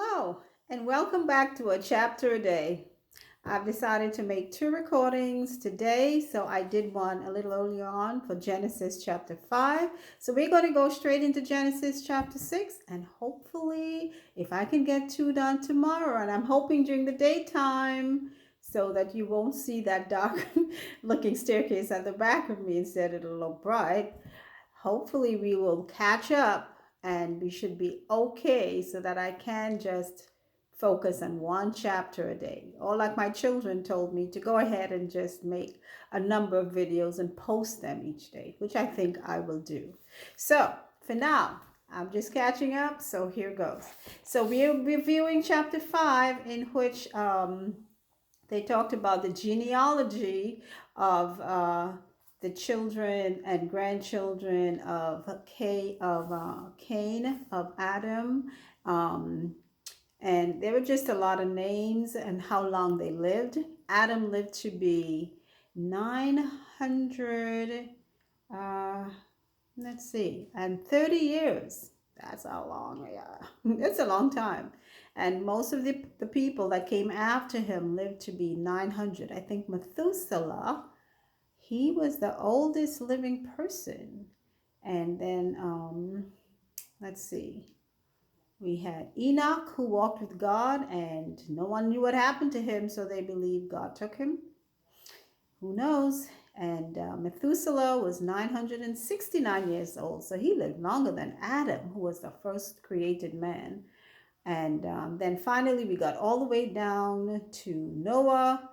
Hello, and welcome back to a chapter a day. I've decided to make two recordings today, so I did one a little earlier on for Genesis chapter 5. So we're going to go straight into Genesis chapter 6, and hopefully, if I can get two done tomorrow, and I'm hoping during the daytime so that you won't see that dark looking staircase at the back of me, instead it'll look bright. Hopefully, we will catch up and we should be okay so that I can just focus on one chapter a day. Or, like my children told me, to go ahead and just make a number of videos and post them each day, which I think I will do. So, for now, I'm just catching up. So, here goes. So, we're reviewing chapter 5, in which they talked about the genealogy of the children and grandchildren of Cain, of Adam, and there were just a lot of names and how long they lived. Adam lived to be 900, uh, let's see, and 30 years. That's how long, yeah. It's a long time. And most of the people that came after him lived to be 900. I think Methuselah, he was the oldest living person. And then, let's see, we had Enoch, who walked with God, and no one knew what happened to him, so they believed God took him. Who knows? And Methuselah was 969 years old, so he lived longer than Adam, who was the first created man. And then finally, we got all the way down to Noah,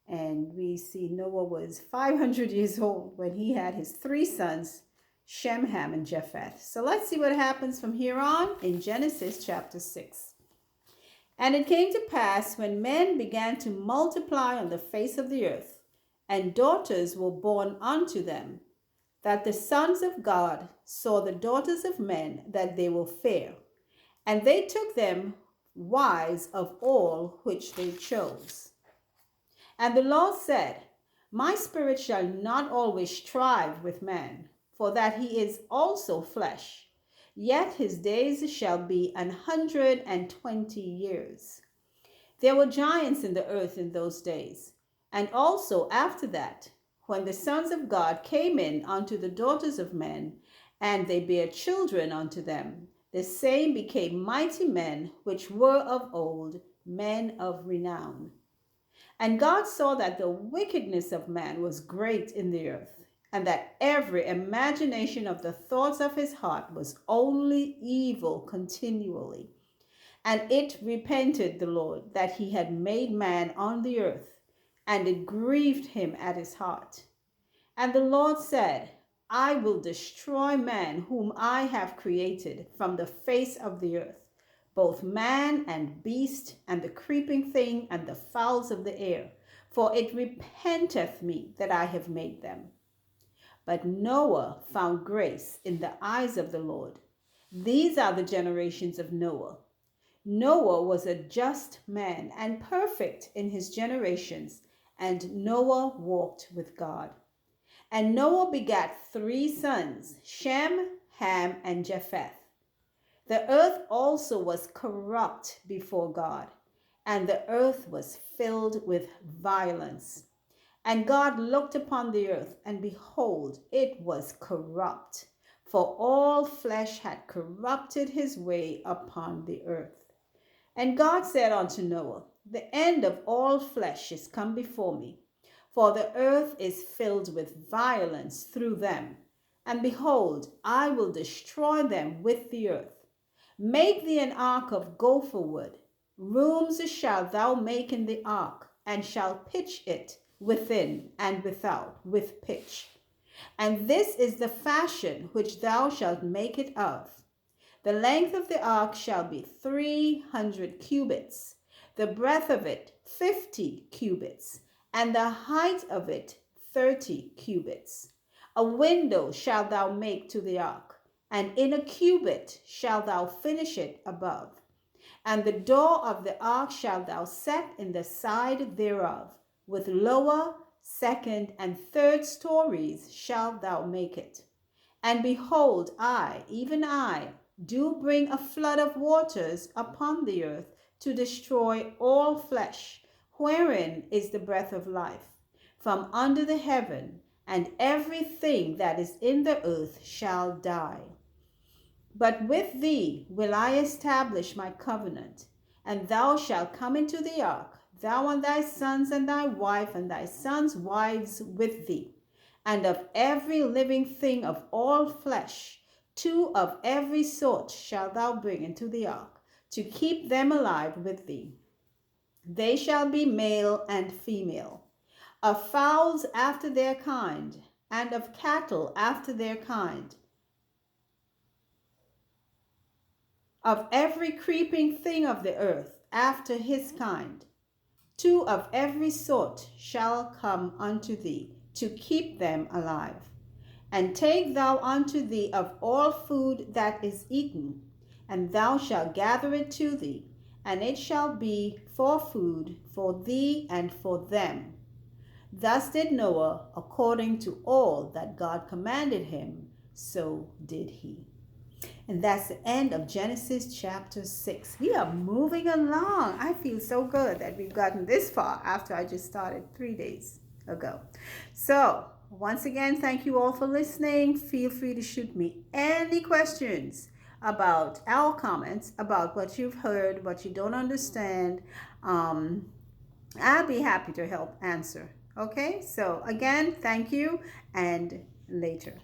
and we see Noah was 500 years old when he had his three sons, Shem, Ham, and Japheth. So let's see what happens from here on in Genesis chapter 6. And it came to pass, when men began to multiply on the face of the earth, and daughters were born unto them, that the sons of God saw the daughters of men, that they were fair, and they took them wives of all which they chose. And the Lord said, My spirit shall not always strive with man, for that he is also flesh, yet his days shall be 120 years. There were giants in the earth in those days, and also after that, when the sons of God came in unto the daughters of men, and they bare children unto them, the same became mighty men which were of old, men of renown. And God saw that the wickedness of man was great in the earth, and that every imagination of the thoughts of his heart was only evil continually. And it repented the Lord that he had made man on the earth, and it grieved him at his heart. And the Lord said, I will destroy man whom I have created from the face of the earth, both man and beast, and the creeping thing, and the fowls of the air, for it repenteth me that I have made them. But Noah found grace in the eyes of the Lord. These are the generations of Noah. Noah was a just man and perfect in his generations, and Noah walked with God. And Noah begat three sons, Shem, Ham, and Japheth. The earth also was corrupt before God, and the earth was filled with violence. And God looked upon the earth, and behold, it was corrupt, for all flesh had corrupted his way upon the earth. And God said unto Noah, The end of all flesh is come before me, for the earth is filled with violence through them. And behold, I will destroy them with the earth. Make thee an ark of gopher wood. Rooms shalt thou make in the ark, and shalt pitch it within and without with pitch. And this is the fashion which thou shalt make it of. The length of the ark shall be 300 cubits, the breadth of it 50 cubits, and the height of it 30 cubits. A window shalt thou make to the ark, and in a cubit shalt thou finish it above. And the door of the ark shalt thou set in the side thereof, with lower, second, and third stories shalt thou make it. And behold, I, even I, do bring a flood of waters upon the earth to destroy all flesh, wherein is the breath of life, from under the heaven, and everything that is in the earth shall die. But with thee will I establish my covenant, and thou shalt come into the ark, thou and thy sons and thy wife and thy sons' wives with thee, and of every living thing of all flesh, 2 of every sort shalt thou bring into the ark, to keep them alive with thee. They shall be male and female, of fowls after their kind, and of cattle after their kind, of every creeping thing of the earth after his kind. 2 of every sort shall come unto thee, to keep them alive. And take thou unto thee of all food that is eaten, and thou shalt gather it to thee, and it shall be for food for thee and for them. Thus did Noah, according to all that God commanded him, so did he. And that's the end of Genesis chapter 6. We are moving along. I feel so good that we've gotten this far after I just started 3 days ago. So, once again, thank you all for listening. Feel free to shoot me any questions about our comments, about what you've heard, what you don't understand. I'll be happy to help answer. Okay, so again, thank you, and later.